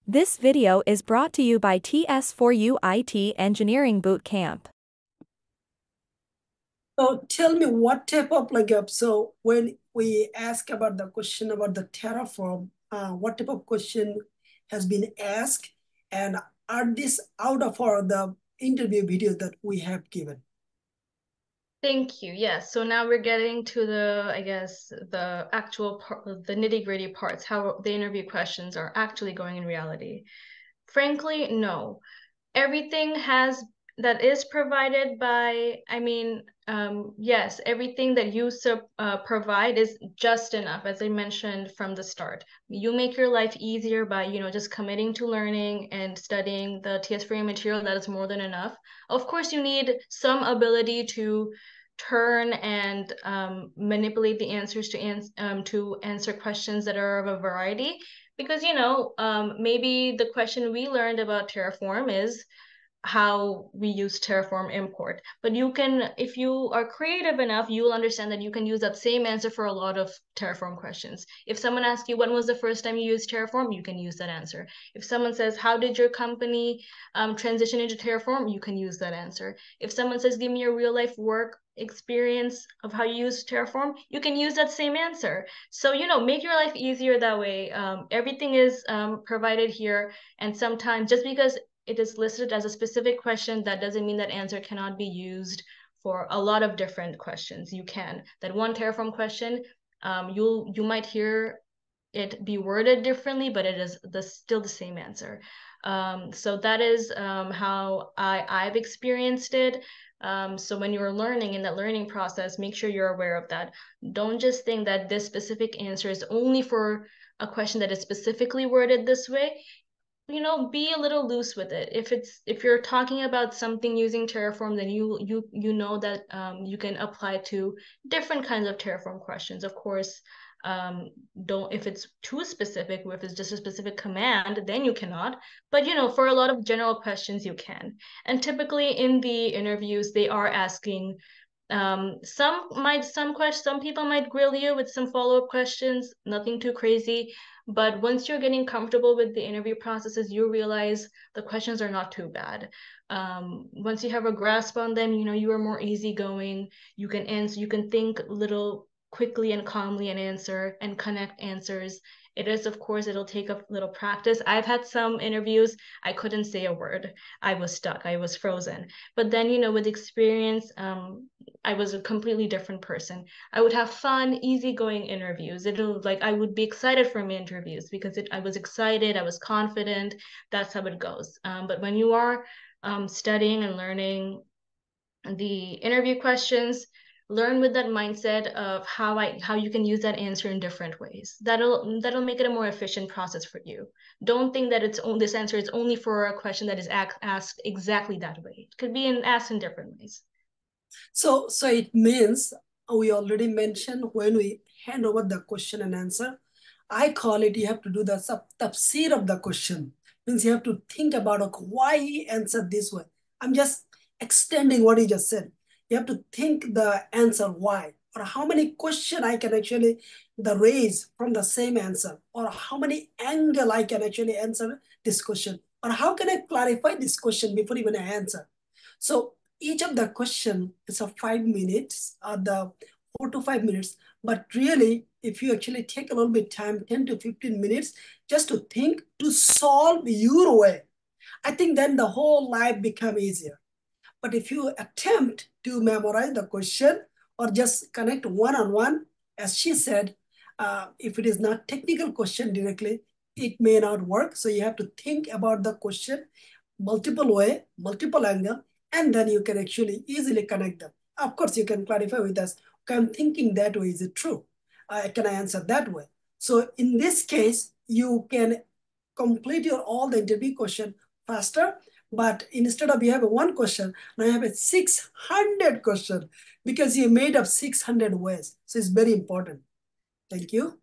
This video is brought to you by TS4U IT Engineering Bootcamp. So tell me what type of so when we ask about the question about the Terraform, what type of question has been asked, and are these out of the interview videos that we have given? Thank you. Yes. So now we're getting to the actual part, the nitty-gritty parts, how the interview questions are actually going in reality. Frankly, no. Everything that is provided by, yes, everything that you provide is just enough, as I mentioned from the start. You make your life easier by, just committing to learning and studying the TS4U material. That is more than enough. Of course, you need some ability to turn and manipulate the answers to answer questions that are of a variety. Because, maybe the question we learned about Terraform is how we use Terraform import. But you can, if you are creative enough, you will understand that you can use that same answer for a lot of Terraform questions. If someone asks you, when was the first time you used Terraform? You can use that answer. If someone says, how did your company transition into Terraform? You can use that answer. If someone says, give me your real life work experience of how you use Terraform, you can use that same answer. So, make your life easier that way. Everything is provided here. And sometimes just because it is listed as a specific question, that doesn't mean that answer cannot be used for a lot of different questions. You can. That one Terraform question, you might hear it be worded differently, but it is still the same answer. So that is how I've experienced it. So when you're learning in that learning process, make sure you're aware of that. Don't just think that this specific answer is only for a question that is specifically worded this way. Be a little loose with it. If you're talking about something using Terraform, then you know that you can apply to different kinds of Terraform questions. Of course, don't, if it's too specific, or if it's just a specific command, then you cannot. But for a lot of general questions, you can. And typically in the interviews, they are asking some people might grill you with some follow-up questions, nothing too crazy. But once you're getting comfortable with the interview processes, you realize the questions are not too bad. Once you have a grasp on them, you are more easygoing. You can answer, you can think a little quickly and calmly and answer and connect answers. It is, of course, it'll take a little practice. I've had some interviews, I couldn't say a word. I was stuck, I was frozen. But then, with experience, I was a completely different person. I would have fun, easygoing interviews. I would be excited for my interviews because I was excited, I was confident. That's how it goes. But when you are studying and learning the interview questions, learn with that mindset of how you can use that answer in different ways. That'll make it a more efficient process for you. Don't think that this answer is only for a question that is asked exactly that way. It could be asked in different ways. So it means we already mentioned when we hand over the question and answer, I call it, you have to do the tafsir of the question. Means you have to think about, okay, why he answered this way. I'm just extending what he just said. You have to think the answer why, or how many questions I can actually raise from the same answer, or how many angle I can actually answer this question, or how can I clarify this question before even I answer. So each of the question is a 5 minutes, the 4 to 5 minutes. But really, if you actually take a little bit time, 10 to 15 minutes, just to think, to solve your way, I think then the whole life become easier. But if you attempt to memorize the question or just connect one-on-one, as she said, if it is not technical question directly, it may not work. So you have to think about the question multiple way, multiple angle, and then you can actually easily connect them. Of course, you can clarify with us, okay, I'm thinking that way, is it true? Can I answer that way? So in this case, you can complete all the interview question faster, but instead of you have one question, now you have a 600 question because you made up 600 ways. So it's very important. Thank you.